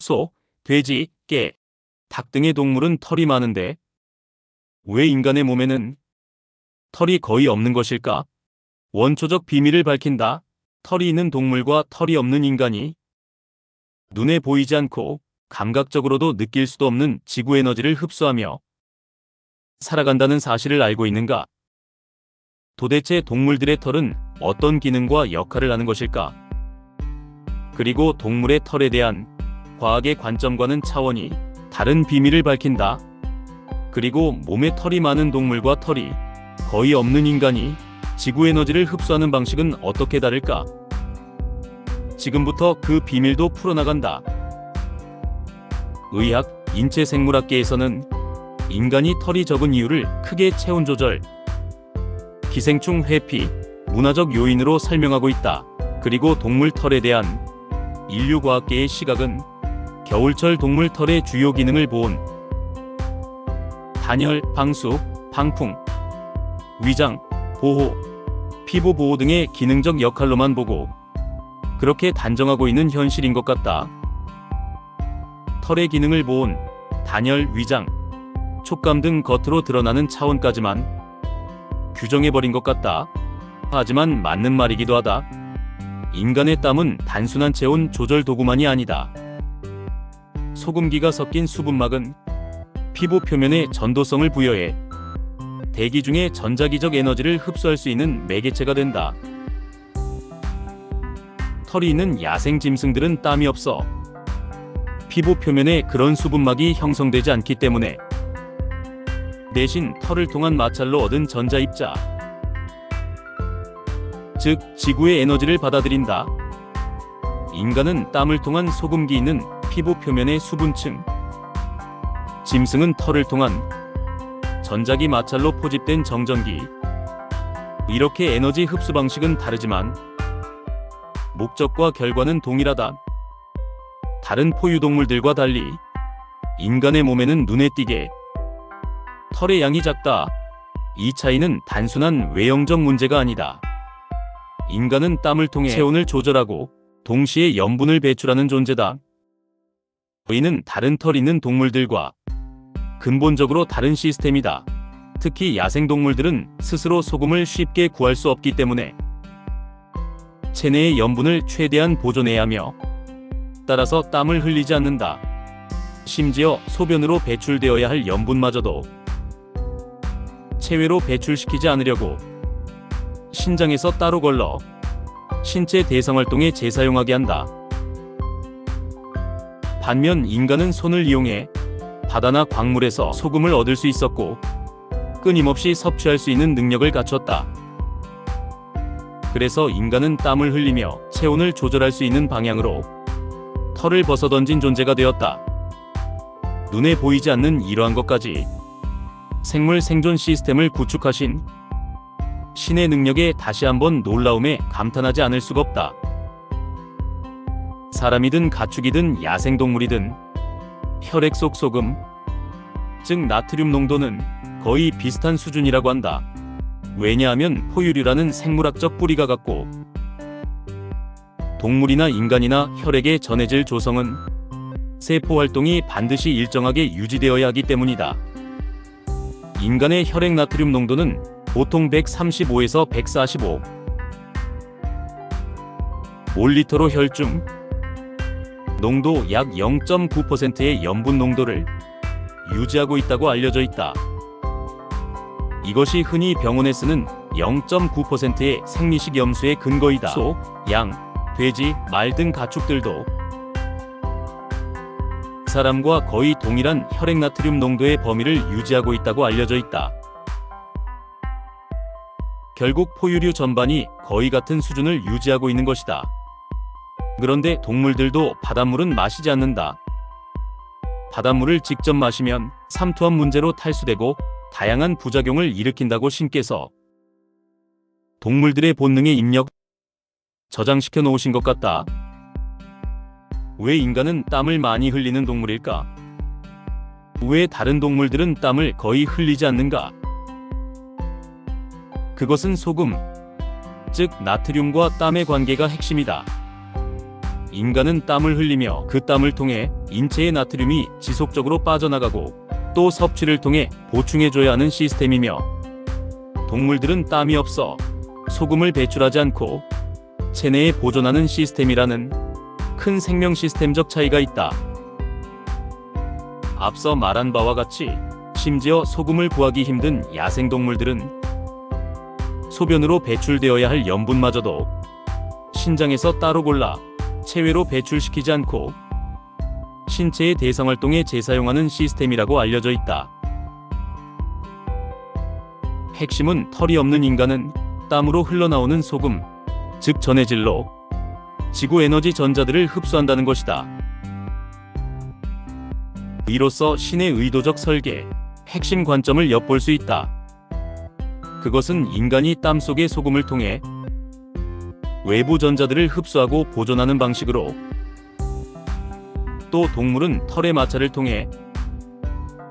소, 돼지, 개, 닭 등의 동물은 털이 많은데 왜 인간의 몸에는 털이 거의 없는 것일까? 원초적 비밀을 밝힌다. 털이 있는 동물과 털이 없는 인간이 눈에 보이지 않고 감각적으로도 느낄 수도 없는 지구 에너지를 흡수하며 살아간다는 사실을 알고 있는가? 도대체 동물들의 털은 어떤 기능과 역할을 하는 것일까? 그리고 동물의 털에 대한 과학의 관점과는 차원이 다른 비밀을 밝힌다. 그리고 몸에 털이 많은 동물과 털이 거의 없는 인간이 지구 에너지를 흡수하는 방식은 어떻게 다를까? 지금부터 그 비밀도 풀어나간다. 의학, 인체 생물학계에서는 인간이 털이 적은 이유를 크게 체온 조절, 기생충 회피, 문화적 요인으로 설명하고 있다. 그리고 동물 털에 대한 인류과학계의 시각은 겨울철 동물 털의 주요 기능을 보온, 단열, 방수, 방풍, 위장, 보호, 피부 보호 등의 기능적 역할로만 보고 그렇게 단정하고 있는 현실인 것 같다. 털의 기능을 보온, 단열, 위장, 촉감 등 겉으로 드러나는 차원까지만 규정해버린 것 같다. 하지만 맞는 말이기도 하다. 인간의 땀은 단순한 체온 조절 도구만이 아니다. 소금기가 섞인 수분막은 피부 표면에 전도성을 부여해 대기 중에 전자기적 에너지를 흡수할 수 있는 매개체가 된다. 털이 있는 야생 짐승들은 땀이 없어 피부 표면에 그런 수분막이 형성되지 않기 때문에 대신 털을 통한 마찰로 얻은 전자입자, 즉 지구의 에너지를 받아들인다. 인간은 땀을 통한 소금기 있는 피부 표면의 수분층, 짐승은 털을 통한 전자기 마찰로 포집된 정전기. 이렇게 에너지 흡수 방식은 다르지만 목적과 결과는 동일하다. 다른 포유동물들과 달리 인간의 몸에는 눈에 띄게 털의 양이 작다. 이 차이는 단순한 외형적 문제가 아니다. 인간은 땀을 통해 체온을 조절하고 동시에 염분을 배출하는 존재다. 이는 다른 털 있는 동물들과 근본적으로 다른 시스템이다. 특히 야생동물들은 스스로 소금을 쉽게 구할 수 없기 때문에 체내의 염분을 최대한 보존해야 하며 따라서 땀을 흘리지 않는다. 심지어 소변으로 배출되어야 할 염분마저도 체외로 배출시키지 않으려고 신장에서 따로 걸러 신체 대성활동에 재사용하게 한다. 반면 인간은 손을 이용해 바다나 광물에서 소금을 얻을 수 있었고 끊임없이 섭취할 수 있는 능력을 갖췄다. 그래서 인간은 땀을 흘리며 체온을 조절할 수 있는 방향으로 털을 벗어던진 존재가 되었다. 눈에 보이지 않는 이러한 것까지 생물 생존 시스템을 구축하신 신의 능력에 다시 한번 놀라움에 감탄하지 않을 수가 없다. 사람이든 가축이든 야생동물이든 혈액 속 소금, 즉 나트륨 농도는 거의 비슷한 수준이라고 한다. 왜냐하면 포유류라는 생물학적 뿌리가 같고 동물이나 인간이나 혈액의 전해질 조성은 세포 활동이 반드시 일정하게 유지되어야 하기 때문이다. 인간의 혈액 나트륨 농도는 보통 135에서 145 몰리터로 혈중 농도 약 0.9%의 염분 농도를 유지하고 있다고 알려져 있다. 이것이 흔히 병원에 쓰는 0.9%의 생리식 염수의 근거이다. 소, 양, 돼지, 말 등 가축들도 사람과 거의 동일한 혈액 나트륨 농도의 범위를 유지하고 있다고 알려져 있다. 결국 포유류 전반이 거의 같은 수준을 유지하고 있는 것이다. 그런데 동물들도 바닷물은 마시지 않는다. 바닷물을 직접 마시면 삼투압 문제로 탈수되고 다양한 부작용을 일으킨다고 신께서 동물들의 본능의 입력 저장시켜 놓으신 것 같다. 왜 인간은 땀을 많이 흘리는 동물일까? 왜 다른 동물들은 땀을 거의 흘리지 않는가? 그것은 소금, 즉 나트륨과 땀의 관계가 핵심이다. 인간은 땀을 흘리며 그 땀을 통해 인체의 나트륨이 지속적으로 빠져나가고 또 섭취를 통해 보충해줘야 하는 시스템이며, 동물들은 땀이 없어 소금을 배출하지 않고 체내에 보존하는 시스템이라는 큰 생명 시스템적 차이가 있다. 앞서 말한 바와 같이 심지어 소금을 구하기 힘든 야생동물들은 소변으로 배출되어야 할 염분마저도 신장에서 따로 골라 체외로 배출시키지 않고 신체의 대사활동에 재사용하는 시스템이라고 알려져 있다. 핵심은 털이 없는 인간은 땀으로 흘러나오는 소금, 즉 전해질로 지구 에너지 전자들을 흡수한다는 것이다. 이로써 신의 의도적 설계, 핵심 관점을 엿볼 수 있다. 그것은 인간이 땀 속의 소금을 통해 외부 전자들을 흡수하고 보존하는 방식으로, 또 동물은 털의 마찰을 통해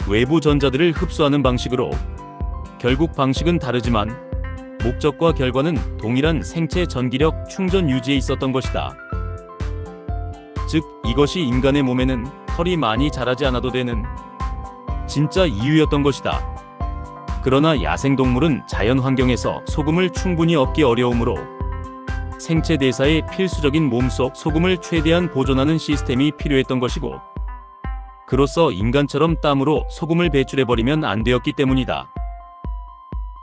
외부 전자들을 흡수하는 방식으로, 결국 방식은 다르지만 목적과 결과는 동일한 생체 전기력 충전 유지에 있었던 것이다. 즉, 이것이 인간의 몸에는 털이 많이 자라지 않아도 되는 진짜 이유였던 것이다. 그러나 야생동물은 자연 환경에서 소금을 충분히 얻기 어려우므로 생체 대사에 필수적인 몸속 소금을 최대한 보존하는 시스템이 필요했던 것이고, 그로써 인간처럼 땀으로 소금을 배출해버리면 안 되었기 때문이다.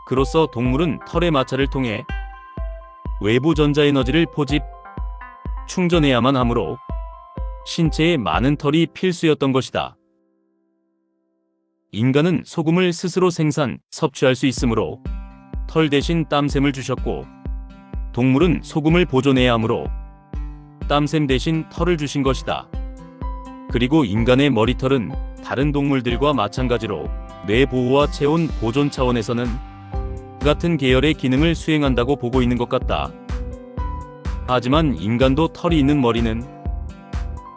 그로써 동물은 털의 마찰을 통해 외부 전자 에너지를 포집, 충전해야만 하므로 신체에 많은 털이 필수였던 것이다. 인간은 소금을 스스로 생산, 섭취할 수 있으므로 털 대신 땀샘을 주셨고, 동물은 소금을 보존해야 하므로 땀샘 대신 털을 주신 것이다. 그리고 인간의 머리털은 다른 동물들과 마찬가지로 뇌 보호와 체온 보존 차원에서는 같은 계열의 기능을 수행한다고 보고 있는 것 같다. 하지만 인간도 털이 있는 머리는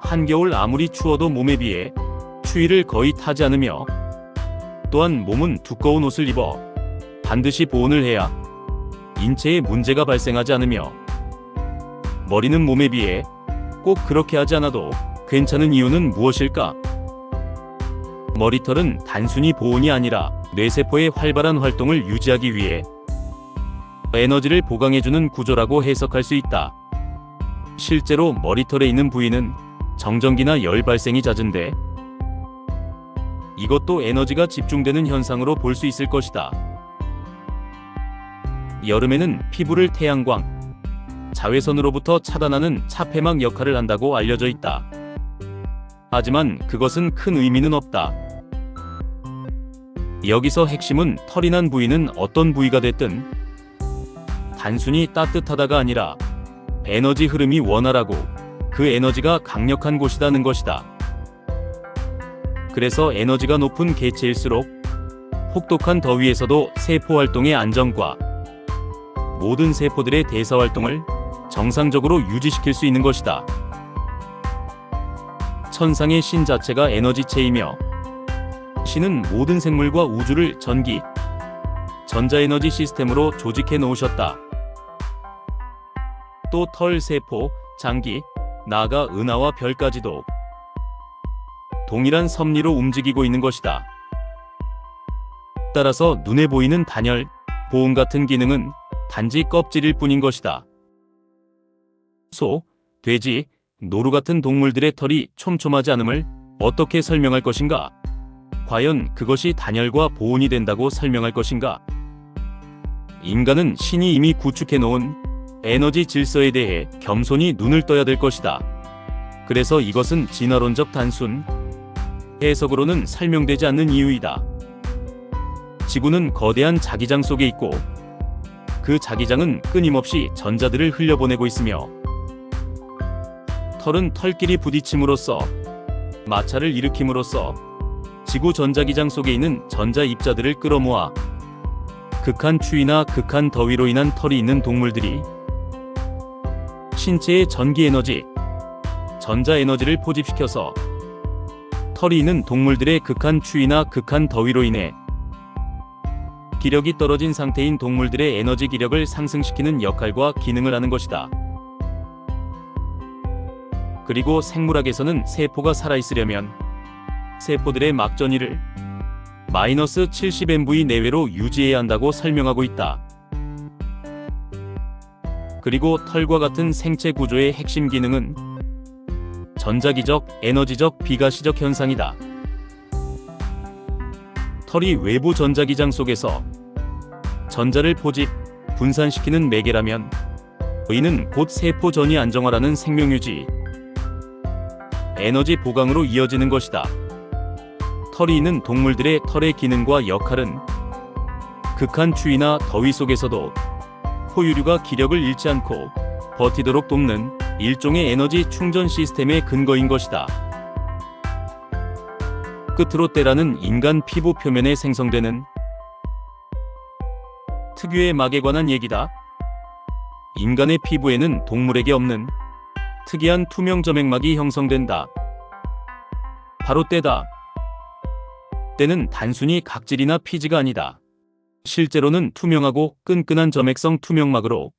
한겨울 아무리 추워도 몸에 비해 추위를 거의 타지 않으며, 또한 몸은 두꺼운 옷을 입어 반드시 보온을 해야 인체에 문제가 발생하지 않으며, 머리는 몸에 비해 꼭 그렇게 하지 않아도 괜찮은 이유는 무엇일까? 머리털은 단순히 보온이 아니라 뇌세포의 활발한 활동을 유지하기 위해 에너지를 보강해주는 구조라고 해석할 수 있다. 실제로 머리털에 있는 부위는 정전기나 열 발생이 잦은데, 이것도 에너지가 집중되는 현상으로 볼 수 있을 것이다. 여름에는 피부를 태양광, 자외선으로부터 차단하는 차폐막 역할을 한다고 알려져 있다. 하지만 그것은 큰 의미는 없다. 여기서 핵심은 털이 난 부위는 어떤 부위가 됐든 단순히 따뜻하다가 아니라 에너지 흐름이 원활하고 그 에너지가 강력한 곳이라는 것이다. 그래서 에너지가 높은 개체일수록 혹독한 더위에서도 세포 활동의 안정과 모든 세포들의 대사 활동을 정상적으로 유지시킬 수 있는 것이다. 천상의 신 자체가 에너지체이며, 신은 모든 생물과 우주를 전기, 전자에너지 시스템으로 조직해 놓으셨다. 또 털, 세포, 장기, 나아가 은하와 별까지도 동일한 섭리로 움직이고 있는 것이다. 따라서 눈에 보이는 단열, 보온 같은 기능은 단지 껍질일 뿐인 것이다. 소, 돼지, 노루 같은 동물들의 털이 촘촘하지 않음을 어떻게 설명할 것인가? 과연 그것이 단열과 보온이 된다고 설명할 것인가? 인간은 신이 이미 구축해 놓은 에너지 질서에 대해 겸손히 눈을 떠야 될 것이다. 그래서 이것은 진화론적 단순 해석으로는 설명되지 않는 이유이다. 지구는 거대한 자기장 속에 있고, 그 자기장은 끊임없이 전자들을 흘려보내고 있으며, 털은 털끼리 부딪힘으로써 마찰을 일으킴으로써 지구 전자기장 속에 있는 전자 입자들을 끌어모아 극한 추위나 극한 더위로 인한 털이 있는 동물들이 신체의 전기 에너지, 전자 에너지를 포집시켜서 털이 있는 동물들의 극한 추위나 극한 더위로 인해 기력이 떨어진 상태인 동물들의 에너지 기력을 상승시키는 역할과 기능을 하는 것이다. 그리고 생물학에서는 세포가 살아있으려면 세포들의 막전위를 마이너스 70mV 내외로 유지해야 한다고 설명하고 있다. 그리고 털과 같은 생체 구조의 핵심 기능은 전자기적, 에너지적, 비가시적 현상이다. 털이 외부 전자기장 속에서 전자를 포집, 분산시키는 매개라면 이는 곧 세포 전이 안정화라는 생명유지, 에너지 보강으로 이어지는 것이다. 털이 있는 동물들의 털의 기능과 역할은 극한 추위나 더위 속에서도 포유류가 기력을 잃지 않고 버티도록 돕는 일종의 에너지 충전 시스템의 근거인 것이다. 끝으로 때라는 인간 피부 표면에 생성되는 특유의 막에 관한 얘기다. 인간의 피부에는 동물에게 없는 특이한 투명 점액막이 형성된다. 바로 때다. 때는 단순히 각질이나 피지가 아니다. 실제로는 투명하고 끈끈한 점액성 투명막으로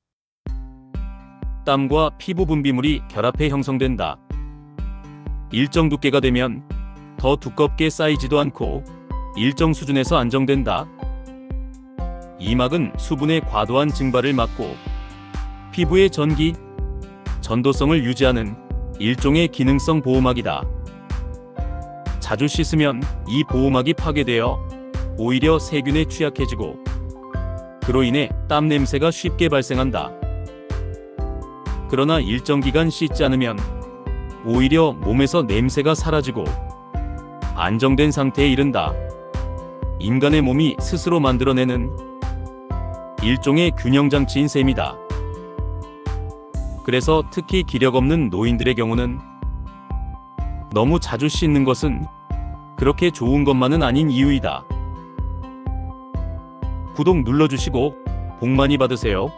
땀과 피부 분비물이 결합해 형성된다. 일정 두께가 되면 더 두껍게 쌓이지도 않고 일정 수준에서 안정된다. 이 막은 수분의 과도한 증발을 막고 피부의 전기, 전도성을 유지하는 일종의 기능성 보호막이다. 자주 씻으면 이 보호막이 파괴되어 오히려 세균에 취약해지고 그로 인해 땀 냄새가 쉽게 발생한다. 그러나 일정 기간 씻지 않으면 오히려 몸에서 냄새가 사라지고 안정된 상태에 이른다. 인간의 몸이 스스로 만들어내는 일종의 균형장치인 셈이다. 그래서 특히 기력 없는 노인들의 경우는 너무 자주 씻는 것은 그렇게 좋은 것만은 아닌 이유이다. 구독 눌러주시고 복 많이 받으세요.